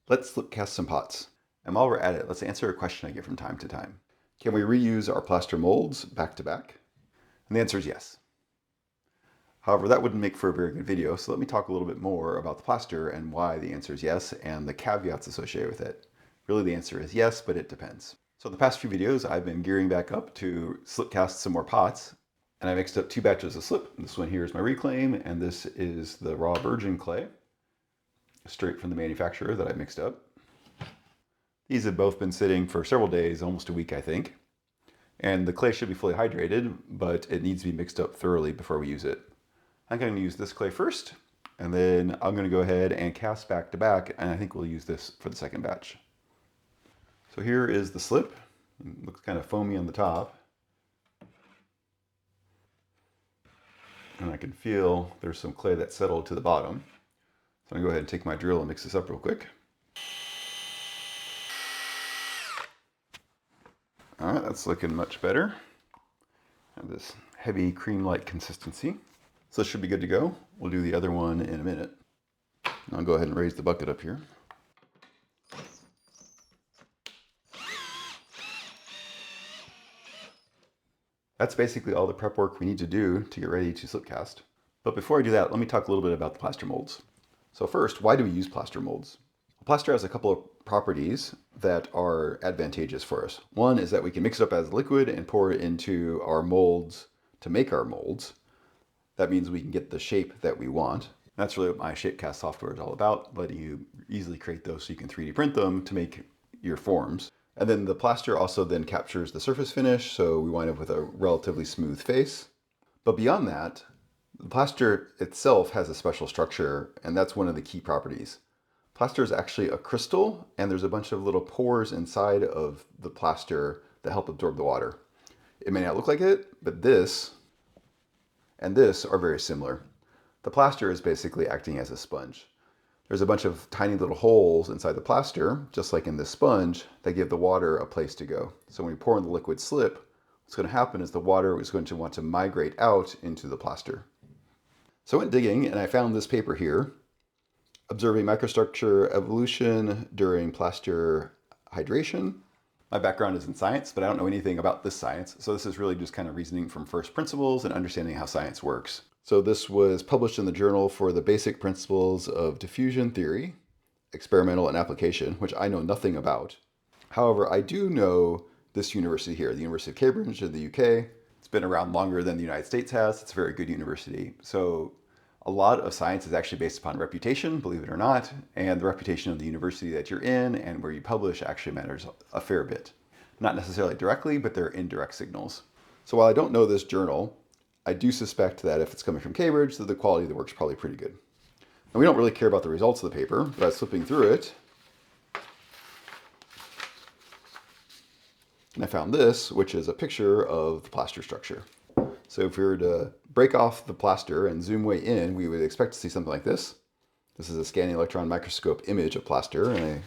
Let's slip cast some pots. And while we're at it, let's answer a question I get from time to time. Can we reuse our plaster molds back to back? And the answer is yes. However, that wouldn't make for a very good video, so let me talk a little bit more about the plaster and why the answer is yes and the caveats associated with it. Really, the answer is yes, but it depends. So the past few videos, I've been gearing back up to slip cast some more pots, and I mixed up 2 batches of slip. This one here is my reclaim, and this is the raw virgin clay, straight from the manufacturer that I mixed up. These have both been sitting for several days, almost a week, I think. And the clay should be fully hydrated, but it needs to be mixed up thoroughly before we use it. I'm going to use this clay first, and then I'm going to go ahead and cast back to back, and I think we'll use this for the second batch. So here is the slip. It looks kind of foamy on the top. And I can feel there's some clay that settled to the bottom. So I'm going to go ahead and take my drill and mix this up real quick. All right, that's looking much better. Have this heavy cream-like consistency. So this should be good to go. We'll do the other one in a minute. I'll go ahead and raise the bucket up here. That's basically all the prep work we need to do to get ready to slip cast. But before I do that, let me talk a little bit about the plaster molds. So first, why do we use plaster molds? Plaster has a couple of properties that are advantageous for us. One is that we can mix it up as liquid and pour it into our molds to make our molds. That means we can get the shape that we want. That's really what my Shapecast software is all about, letting you easily create those so you can 3D print them to make your forms. And then the plaster also then captures the surface finish, so we wind up with a relatively smooth face. But beyond that, the plaster itself has a special structure, and that's one of the key properties. Plaster is actually a crystal, and there's a bunch of little pores inside of the plaster that help absorb the water. It may not look like it, but this and this are very similar. The plaster is basically acting as a sponge. There's a bunch of tiny little holes inside the plaster, just like in this sponge, that give the water a place to go. So when you pour in the liquid slip, what's going to happen is the water is going to want to migrate out into the plaster. So I went digging and I found this paper here, Observing Microstructure Evolution During Plaster Hydration. My background is in science, but I don't know anything about this science, so this is really just kind of reasoning from first principles and understanding how science works. So this was published in the Journal for the Basic Principles of Diffusion Theory, Experimental and Application, which I know nothing about. However, I do know this university here, the University of Cambridge in the UK. It's been around longer than the United States has. It's a very good university. So a lot of science is actually based upon reputation, believe it or not, and the reputation of the university that you're in and where you publish actually matters a fair bit. Not necessarily directly, but they're indirect signals. So while I don't know this journal, I do suspect that if it's coming from Cambridge, that the quality of the work's probably pretty good. And we don't really care about the results of the paper, but I was flipping through it, and I found this, which is a picture of the plaster structure. So if we were to break off the plaster and zoom way in, we would expect to see something like this. This is a scanning electron microscope image of plaster, and I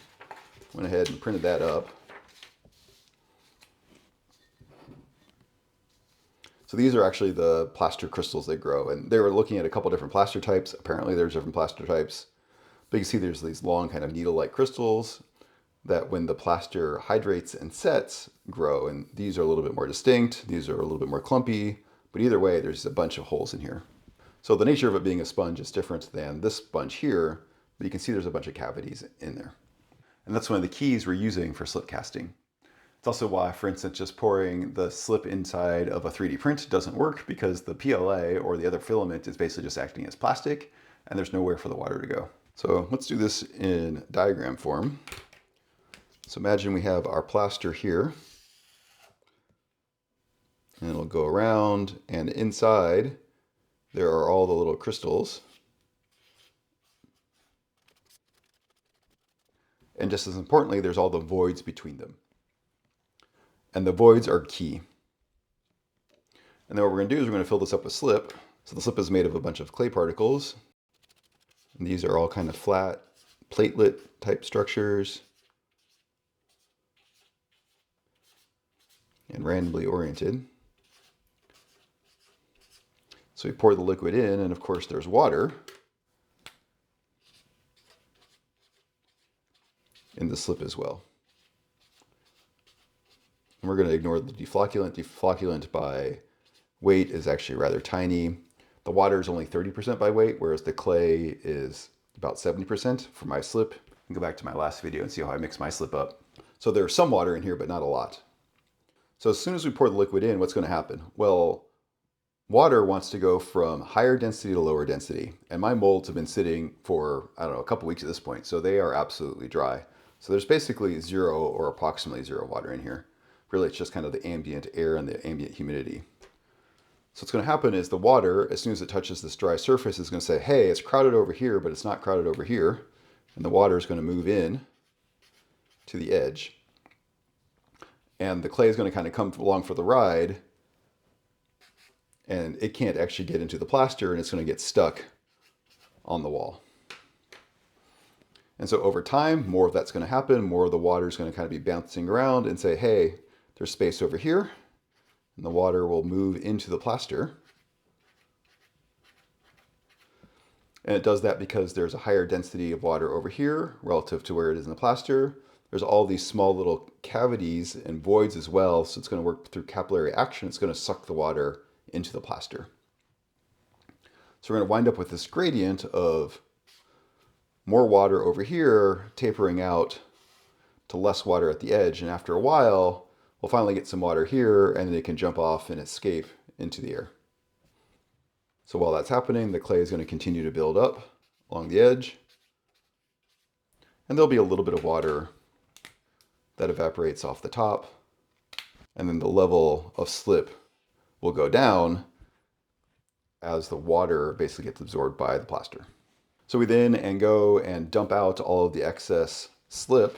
went ahead and printed that up. So these are actually the plaster crystals that grow, and they were looking at a couple different plaster types. Apparently there's different plaster types, but you can see there's these long kind of needle-like crystals that when the plaster hydrates and sets grow, and these are a little bit more distinct, these are a little bit more clumpy, but either way there's a bunch of holes in here. So the nature of it being a sponge is different than this sponge here, but you can see there's a bunch of cavities in there. And that's one of the keys we're using for slip casting. It's also why, for instance, just pouring the slip inside of a 3D print doesn't work, because the PLA or the other filament is basically just acting as plastic, and there's nowhere for the water to go. So let's do this in diagram form. So imagine we have our plaster here, and it'll go around, and inside there are all the little crystals. And just as importantly, there's all the voids between them. And the voids are key. And then what we're going to do is we're going to fill this up with slip. So the slip is made of a bunch of clay particles. And these are all kind of flat platelet type structures and randomly oriented. So we pour the liquid in, and of course there's water. in the slip as well. And we're going to ignore the deflocculant. Deflocculant by weight is actually rather tiny. The water is only 30% by weight, whereas the clay is about 70% for my slip. You can go back to my last video and see how I mix my slip up. So there's some water in here, but not a lot. So as soon as we pour the liquid in, what's going to happen? Well, water wants to go from higher density to lower density. And my molds have been sitting for, I don't know, a couple weeks at this point. So they are absolutely dry. So there's basically zero or approximately zero water in here. Really, it's just kind of the ambient air and the ambient humidity. So what's going to happen is the water, as soon as it touches this dry surface, is going to say, hey, it's crowded over here, but it's not crowded over here. And the water is going to move in to the edge. And the clay is going to kind of come along for the ride. And it can't actually get into the plaster, and it's going to get stuck on the wall. And so over time, more of that's going to happen. More of the water is going to kind of be bouncing around and say, hey, there's space over here. And the water will move into the plaster. And it does that because there's a higher density of water over here relative to where it is in the plaster. There's all these small little cavities and voids as well. So it's going to work through capillary action. It's going to suck the water into the plaster. So we're going to wind up with this gradient of more water over here tapering out to less water at the edge. And after a while, we'll finally get some water here, and then it can jump off and escape into the air. So while that's happening, the clay is going to continue to build up along the edge. And there'll be a little bit of water that evaporates off the top. And then the level of slip will go down as the water basically gets absorbed by the plaster. So we then go and dump out all of the excess slip.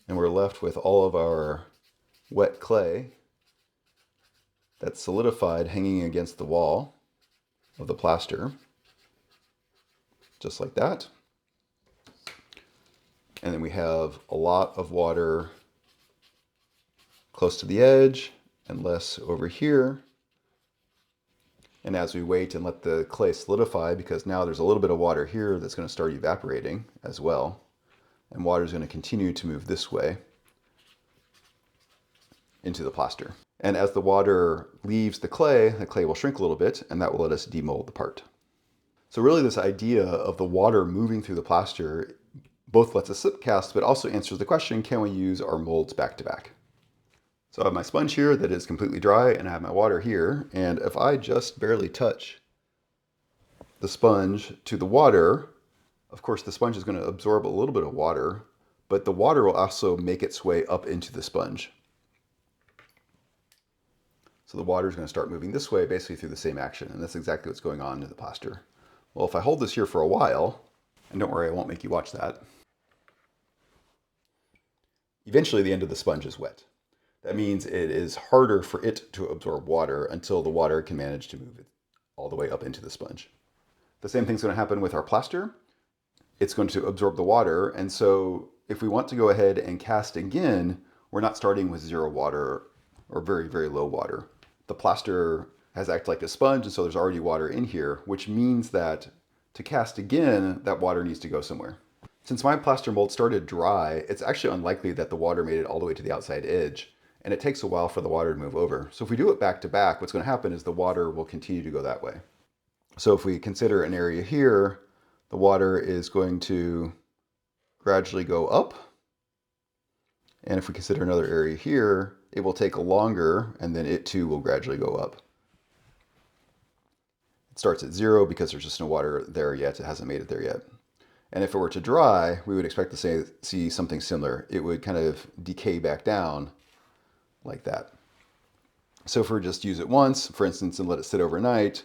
And we're left with all of our wet clay that's solidified hanging against the wall of the plaster, just like that. And then we have a lot of water close to the edge and less over here. And as we wait and let the clay solidify, because now there's a little bit of water here that's going to start evaporating as well. And water is going to continue to move this way into the plaster. And as the water leaves the clay will shrink a little bit, and that will let us demold the part. So really this idea of the water moving through the plaster both lets us slip cast, but also answers the question, can we use our molds back to back? So I have my sponge here that is completely dry, and I have my water here. And if I just barely touch the sponge to the water, of course the sponge is going to absorb a little bit of water, but the water will also make its way up into the sponge. So the water is going to start moving this way, basically through the same action. And that's exactly what's going on in the plaster. Well, if I hold this here for a while, and don't worry, I won't make you watch that. Eventually the end of the sponge is wet. That means it is harder for it to absorb water until the water can manage to move it all the way up into the sponge. The same thing's going to happen with our plaster. It's going to absorb the water. And so if we want to go ahead and cast again, we're not starting with zero water or very, very low water. The plaster has acted like a sponge, and so there's already water in here, which means that to cast again, that water needs to go somewhere. Since my plaster mold started dry, it's actually unlikely that the water made it all the way to the outside edge, and it takes a while for the water to move over. So if we do it back to back, what's going to happen is the water will continue to go that way. So if we consider an area here, the water is going to gradually go up. And if we consider another area here, it will take longer, and then it too will gradually go up. It starts at 0 because there's just no water there yet. It hasn't made it there yet. And if it were to dry, we would expect to see something similar. It would kind of decay back down like that. So if we just use it once, for instance, and let it sit overnight,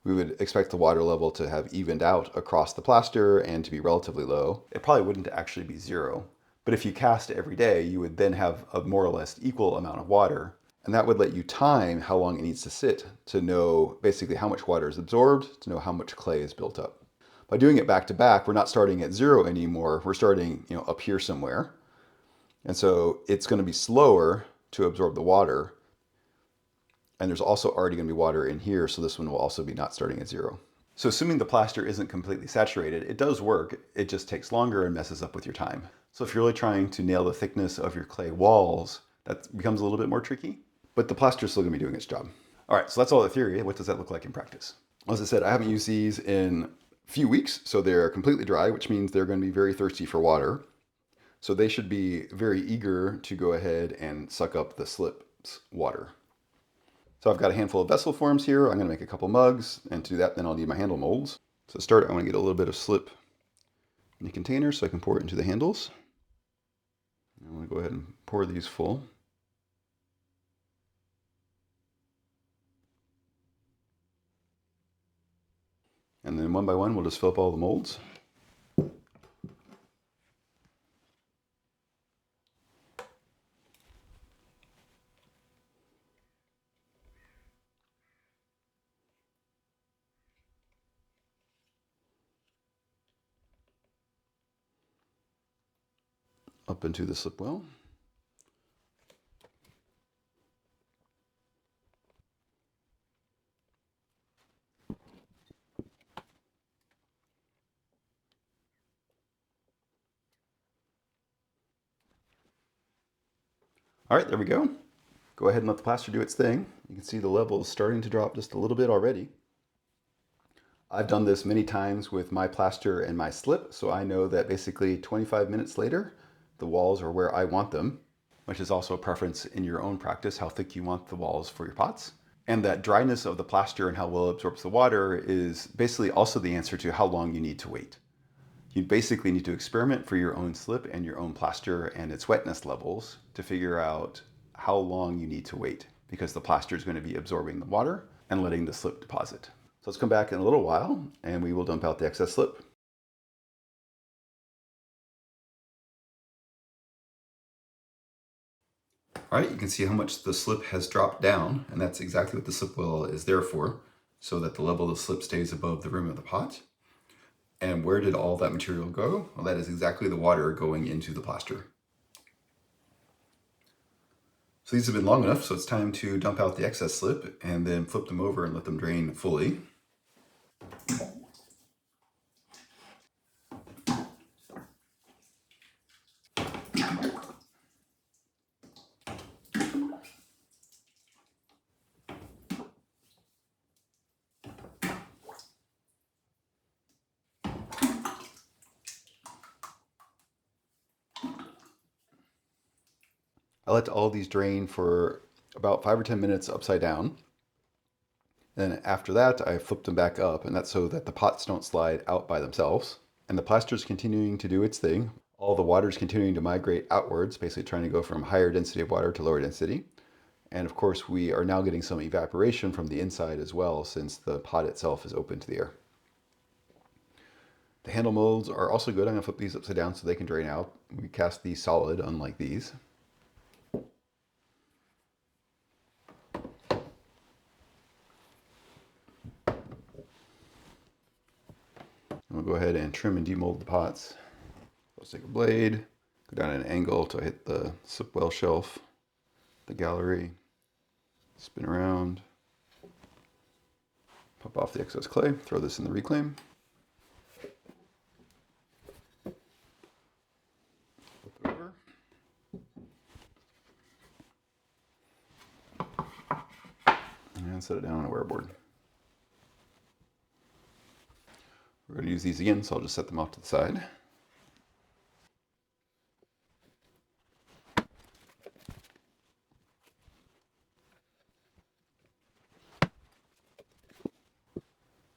we would expect the water level to have evened out across the plaster and to be relatively low. It probably wouldn't actually be 0. But if you cast every day, you would then have a more or less equal amount of water. And that would let you time how long it needs to sit to know basically how much water is absorbed, to know how much clay is built up. By doing it back to back, we're not starting at 0 anymore. We're starting, up here somewhere. And so it's going to be slower to absorb the water. And there's also already going to be water in here, so this one will also be not starting at 0. So assuming the plaster isn't completely saturated, it does work, it just takes longer and messes up with your time. So if you're really trying to nail the thickness of your clay walls, that becomes a little bit more tricky, but the plaster is still gonna be doing its job. All right, so that's all the theory. What does that look like in practice? As I said, I haven't used these in a few weeks, so they're completely dry, which means they're gonna be very thirsty for water. So they should be very eager to go ahead and suck up the slip's water. So I've got a handful of vessel forms here. I'm going to make a couple mugs, and to do that then I'll need my handle molds. So to start, I want to get a little bit of slip in the container so I can pour it into the handles. I want to go ahead and pour these full. And then one by one we'll just fill up all the molds. Up into the slip well. All right, there we go. Go ahead and let the plaster do its thing. You can see the level is starting to drop just a little bit already. I've done this many times with my plaster and my slip, so I know that basically 25 minutes later, the walls are where I want them, which is also a preference in your own practice, how thick you want the walls for your pots. And that dryness of the plaster and how well it absorbs the water is basically also the answer to how long you need to wait. You basically need to experiment for your own slip and your own plaster and its wetness levels to figure out how long you need to wait, because the plaster is going to be absorbing the water and letting the slip deposit. So let's come back in a little while and we will dump out the excess slip. All right, you can see how much the slip has dropped down, and that's exactly what the slip well is there for, so that the level of the slip stays above the rim of the pot. And where did all that material go? Well, that is exactly the water going into the plaster. So these have been long enough, so it's time to dump out the excess slip and then flip them over and let them drain fully. I let all these drain for about 5 or 10 minutes upside down. Then after that, I flipped them back up, and that's so that the pots don't slide out by themselves. And the plaster is continuing to do its thing. All the water is continuing to migrate outwards, basically trying to go from higher density of water to lower density. And of course, we are now getting some evaporation from the inside as well, since the pot itself is open to the air. The handle molds are also good. I'm going to flip these upside down so they can drain out. We cast these solid, unlike these. And we'll go ahead and trim and demold the pots. Let's take a blade, go down at an angle until I hit the slip well shelf, the gallery, spin around, pop off the excess clay, throw this in the reclaim. Flip it over. And set it down on a wearboard. We're going to use these again, so I'll just set them off to the side.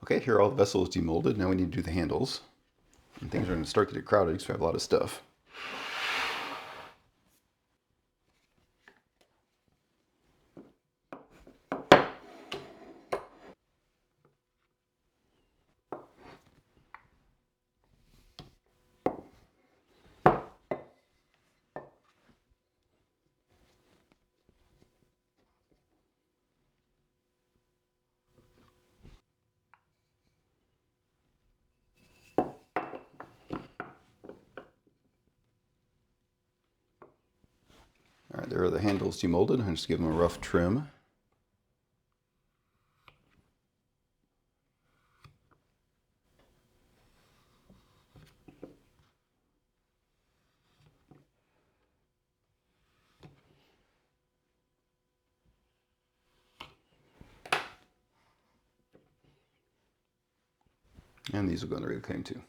Okay, here are all the vessels demolded. Now we need to do the handles. And things are going to start to get crowded because we have a lot of stuff. All right, there are the handles demolded. I'm just give them a rough trim. And these will go in the regular claim too.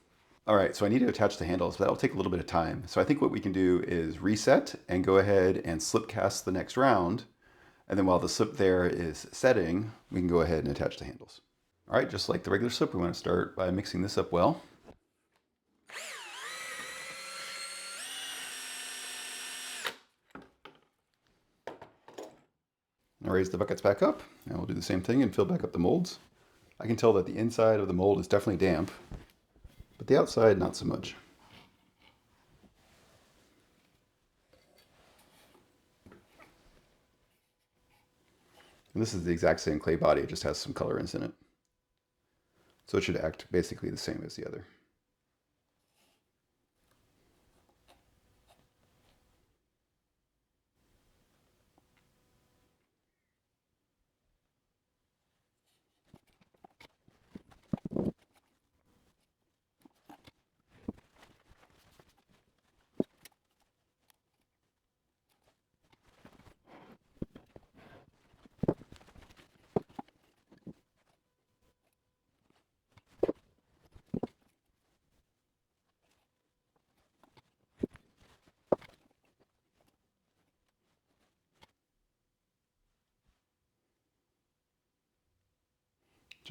All right, so I need to attach the handles, but that'll take a little bit of time. So I think what we can do is reset and go ahead and slip cast the next round. And then while the slip there is setting, we can go ahead and attach the handles. All right, just like the regular slip, we want to start by mixing this up well. Now raise the buckets back up, and we'll do the same thing and fill back up the molds. I can tell that the inside of the mold is definitely damp, but the outside not so much. And this is the exact same clay body, it just has some colorants in it. So it should act basically the same as the other.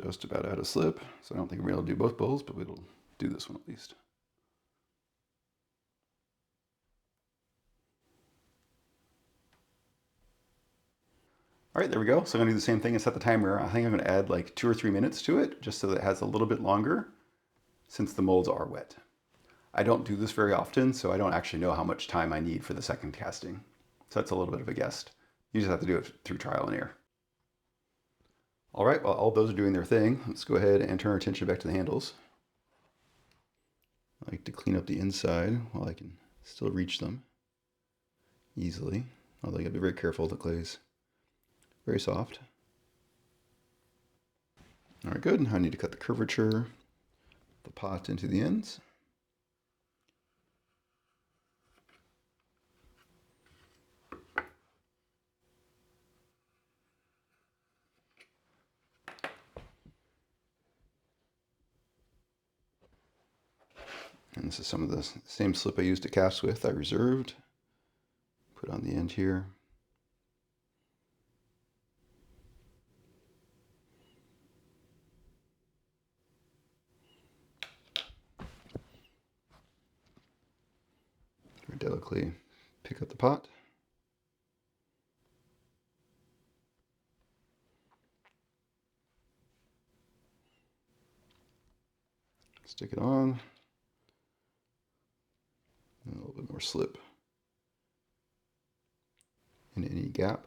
Just about out of slip, so I don't think we're able to do both bowls, but we'll do this one at least. All right, there we go. So I'm gonna do the same thing and set the timer. I think I'm gonna add like 2 or 3 minutes to it, just so that it has a little bit longer, since the molds are wet. I don't do this very often, so I don't actually know how much time I need for the second casting. So that's a little bit of a guess. You just have to do it through trial and error. All right, while all those are doing their thing, let's go ahead and turn our attention back to the handles. I like to clean up the inside while I can still reach them easily, although you gotta be very careful, the clay's very soft. All right, good. Now I need to cut the curvature of the pot into the ends. And this is some of the same slip I used to cast with, I reserved. Put on the end here. Very delicately pick up the pot. Stick it on. And a little bit more slip in any gap.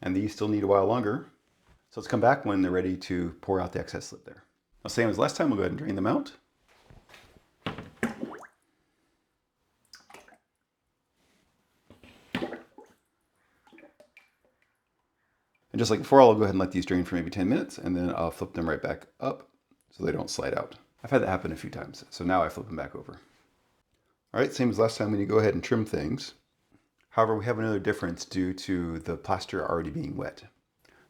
And these still need a while longer. So let's come back when they're ready to pour out the excess slip there. Now, same as last time, we'll go ahead and drain them out. And just like before, I'll go ahead and let these drain for maybe 10 minutes, and then I'll flip them right back up so they don't slide out. I've had that happen a few times, so now I flip them back over. All right, same as last time, we need to go ahead and trim things. However, we have another difference due to the plaster already being wet.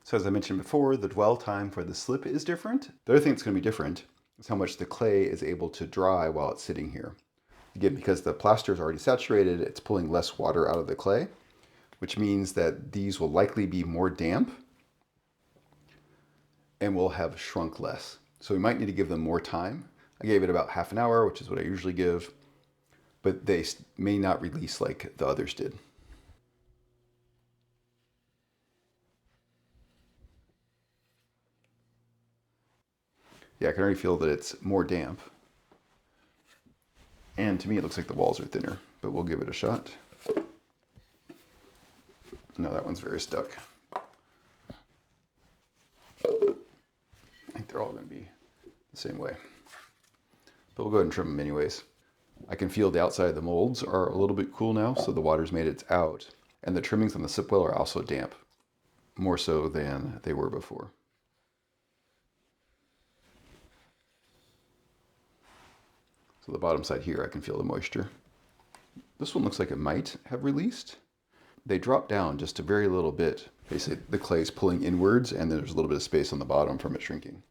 So as I mentioned before, the dwell time for the slip is different. The other thing that's going to be different is how much the clay is able to dry while it's sitting here. Again, because the plaster is already saturated, it's pulling less water out of the clay, which means that these will likely be more damp and will have shrunk less. So we might need to give them more time. I gave it about half an hour, which is what I usually give, but they may not release like the others did. Yeah, I can already feel that it's more damp. And to me, it looks like the walls are thinner, but we'll give it a shot. No, that one's very stuck. I think they're all going to be the same way. But we'll go ahead and trim them anyways. I can feel the outside of the molds are a little bit cool now, so the water's made its out. And the trimmings on the sip well are also damp, more so than they were before. So the bottom side here, I can feel the moisture. This one looks like it might have released. They drop down just a very little bit. Basically, the clay is pulling inwards, and then there's a little bit of space on the bottom from it shrinking.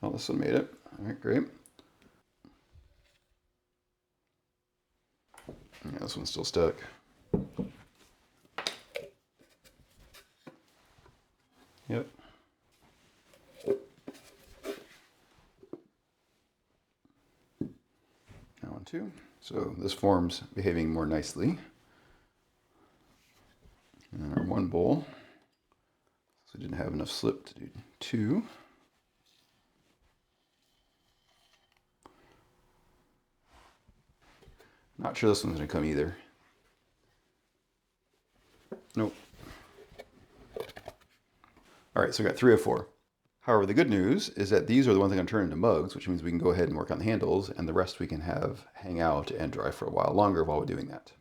Oh, this one made it. All right, great. Yeah, this one's still stuck. Yep. That one too. So this form's behaving more nicely. And then our one bowl. So we didn't have enough slip to do two. Not sure this one's going to come either. Nope. All right, so we got 3 of 4. However, the good news is that these are the ones that are going to turn into mugs, which means we can go ahead and work on the handles, and the rest we can have hang out and dry for a while longer while we're doing that.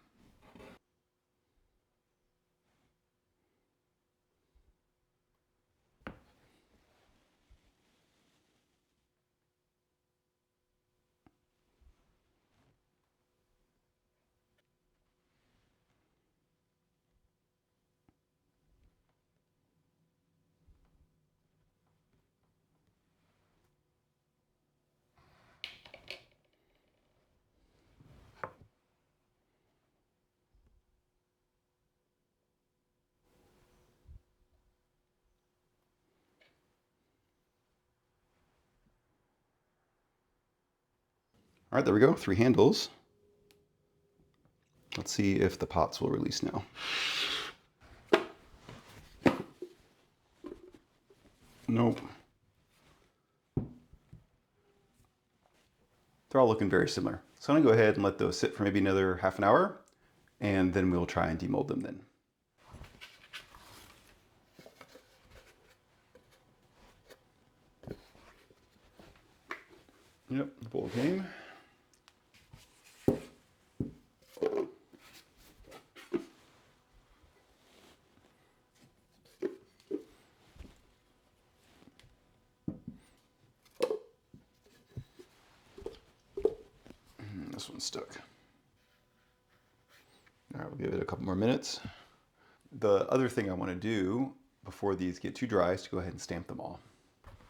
All right, there we go, 3 handles. Let's see if the pots will release now. Nope. They're all looking very similar. So I'm gonna go ahead and let those sit for maybe another half an hour, and then we'll try and demold them then. Yep, the bowl came. This one's stuck. All right, we'll give it a couple more minutes. The other thing I want to do before these get too dry is to go ahead and stamp them all.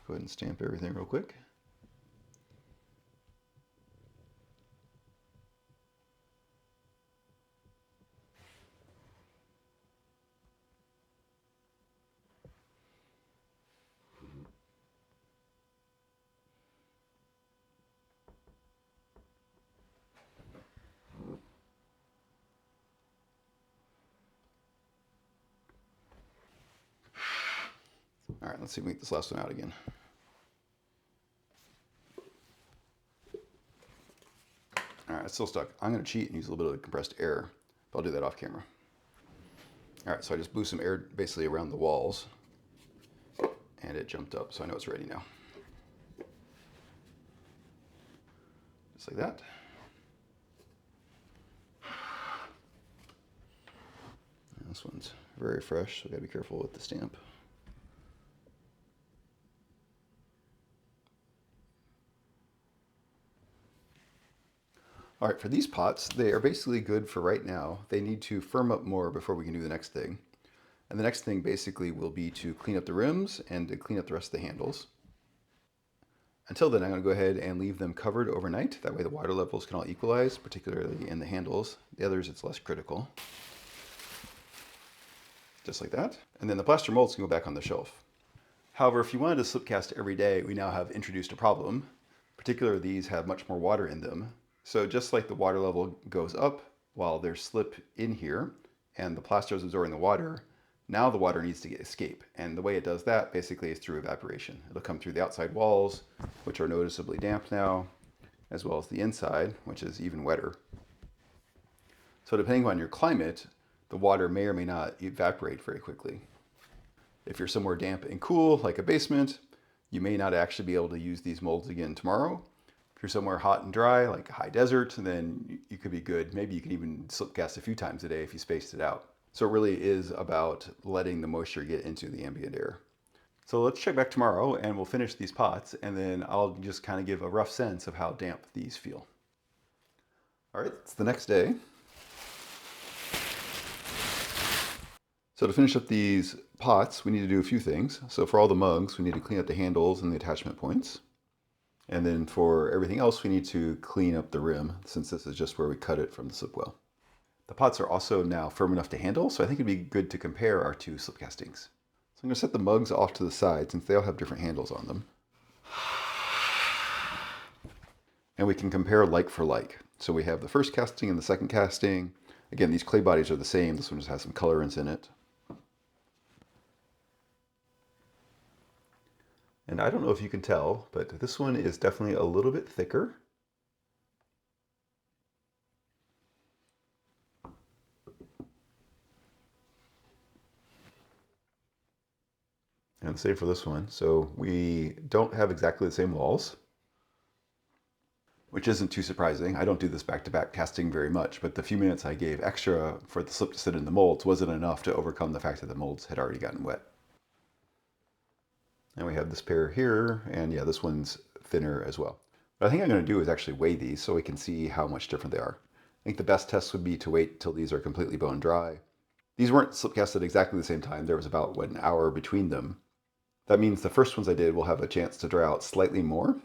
Go ahead and stamp everything real quick. All right, let's see if we can get this last one out again. All right, it's still stuck. I'm gonna cheat and use a little bit of compressed air, but I'll do that off camera. All right, so I just blew some air basically around the walls, and it jumped up, so I know it's ready now. Just like that. And this one's very fresh, so we gotta be careful with the stamp. All right, for these pots, they are basically good for right now. They need to firm up more before we can do the next thing. And the next thing basically will be to clean up the rims and to clean up the rest of the handles. Until then, I'm going to go ahead and leave them covered overnight. That way the water levels can all equalize, particularly in the handles. The others, it's less critical. Just like that. And then the plaster molds can go back on the shelf. However, if you wanted to slip cast every day, we now have introduced a problem. Particularly these have much more water in them. So just like the water level goes up while there's slip in here and the plaster is absorbing the water, now the water needs to escape. And the way it does that basically is through evaporation. It'll come through the outside walls, which are noticeably damp now, as well as the inside, which is even wetter. So depending on your climate, the water may or may not evaporate very quickly. If you're somewhere damp and cool, like a basement, you may not actually be able to use these molds again tomorrow. If you're somewhere hot and dry, like a high desert, then you could be good. Maybe you can even slip cast a few times a day if you spaced it out. So it really is about letting the moisture get into the ambient air. So let's check back tomorrow and we'll finish these pots, and then I'll just kind of give a rough sense of how damp these feel. All right, it's the next day. So to finish up these pots, we need to do a few things. So for all the mugs, we need to clean up the handles and the attachment points. And then for everything else, we need to clean up the rim, since this is just where we cut it from the slip well. The pots are also now firm enough to handle, so I think it'd be good to compare our two slip castings. So I'm going to set the mugs off to the side since they all have different handles on them. And we can compare like for like. So we have the first casting and the second casting. Again, these clay bodies are the same. This one just has some colorants in it. And I don't know if you can tell, but this one is definitely a little bit thicker. And same for this one. So we don't have exactly the same walls, which isn't too surprising. I don't do this back-to-back casting very much, but the few minutes I gave extra for the slip to sit in the molds wasn't enough to overcome the fact that the molds had already gotten wet. And we have this pair here, and yeah, this one's thinner as well. What I think I'm going to do is actually weigh these so we can see how much different they are. I think the best test would be to wait till these are completely bone dry. These weren't slip cast at exactly the same time. There was about, an hour between them. That means the first ones I did will have a chance to dry out slightly more.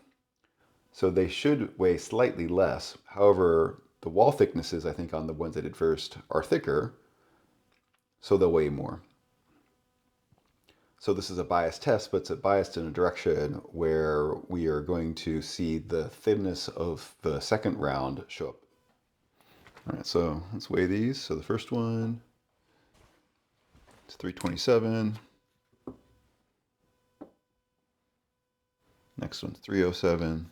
So they should weigh slightly less. However, the wall thicknesses, I think, on the ones I did first are thicker, so they'll weigh more. So this is a biased test, but it's biased in a direction where we are going to see the thinness of the second round show up. All right, so let's weigh these. So the first one is 327. Next one's 307.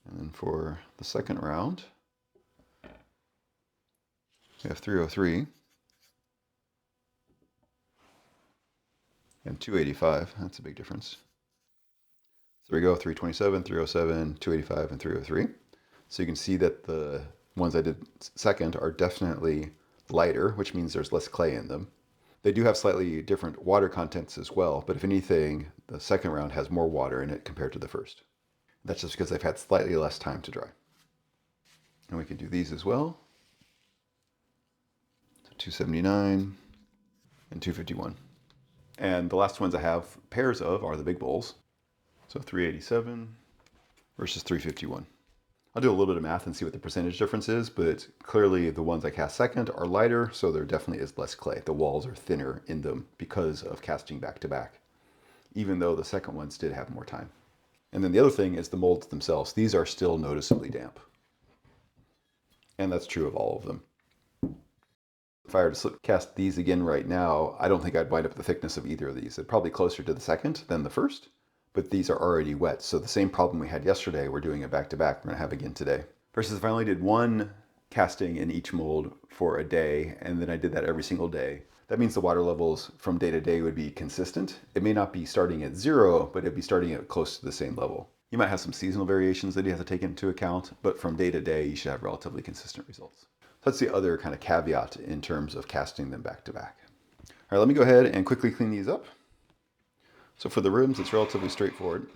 And then for the second round, we have 303 and 285. That's a big difference. So there we go, 327, 307, 285, and 303. So you can see that the ones I did second are definitely lighter, which means there's less clay in them. They do have slightly different water contents as well, but if anything, the second round has more water in it compared to the first. That's just because they've had slightly less time to dry. And we can do these as well. So 279 and 251. And the last ones I have pairs of are the big bowls. So 387 versus 351. I'll do a little bit of math and see what the percentage difference is, but clearly the ones I cast second are lighter, so there definitely is less clay. The walls are thinner in them because of casting back to back, even though the second ones did have more time. And then the other thing is the molds themselves. These are still noticeably damp. And that's true of all of them. If I were to slip cast these again right now, I don't think I'd wind up the thickness of either of these. They're probably closer to the second than the first, but these are already wet. So the same problem we had yesterday, we're doing it back to back, we're gonna have again today. Versus if I only did one casting in each mold for a day, and then I did that every single day, that means the water levels from day to day would be consistent. It may not be starting at 0, but it'd be starting at close to the same level. You might have some seasonal variations that you have to take into account, but from day to day, you should have relatively consistent results. So that's the other kind of caveat in terms of casting them back to back. All right, let me go ahead and quickly clean these up. So for the rims, it's relatively straightforward.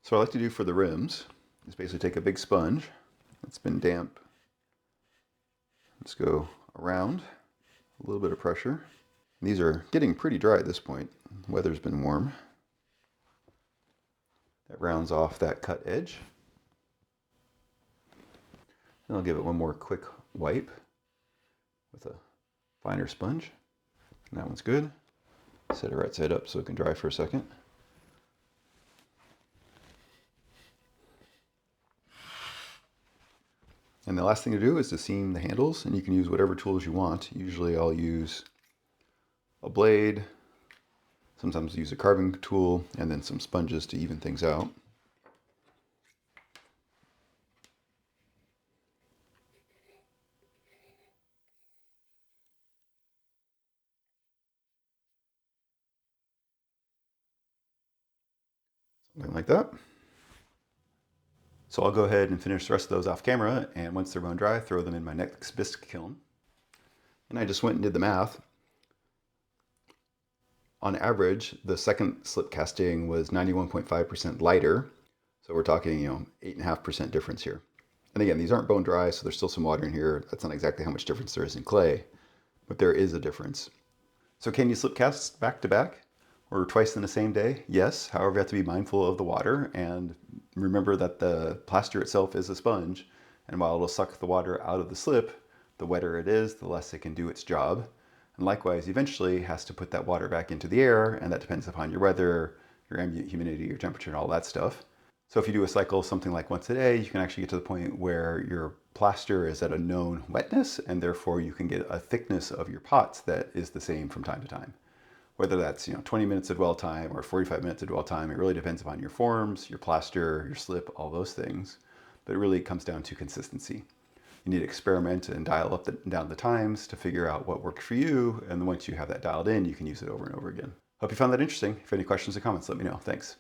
So what I like to do for the rims is basically take a big sponge that's been damp. Let's go around. A little bit of pressure. These are getting pretty dry at this point. The weather's been warm. That rounds off that cut edge. And I'll give it one more quick wipe with a finer sponge. And that one's good. Set it right side up so it can dry for a second. And the last thing to do is to seam the handles, and you can use whatever tools you want. Usually I'll use a blade, sometimes use a carving tool, and then some sponges to even things out. something like that. So I'll go ahead and finish the rest of those off camera, and once they're bone dry, throw them in my next bisque kiln. And I just went and did the math. On average, the second slip casting was 91.5% lighter. So we're talking, 8.5% difference here. And again, these aren't bone dry, so there's still some water in here. That's not exactly how much difference there is in clay, but there is a difference. So can you slip cast back to back or twice in the same day? Yes. However, you have to be mindful of the water and remember that the plaster itself is a sponge. And while it'll suck the water out of the slip, the wetter it is, the less it can do its job. And likewise, eventually it has to put that water back into the air, and that depends upon your weather, your ambient humidity, your temperature, and all that stuff. So if you do a cycle something like once a day, you can actually get to the point where your plaster is at a known wetness, and therefore you can get a thickness of your pots that is the same from time to time. Whether that's 20 minutes of dwell time or 45 minutes of dwell time, it really depends upon your forms, your plaster, your slip, all those things. But it really comes down to consistency. You need to experiment and dial up and down the times to figure out what works for you, and then once you have that dialed in, you can use it over and over again. Hope you found that interesting. If you have any questions or comments, let me know. Thanks.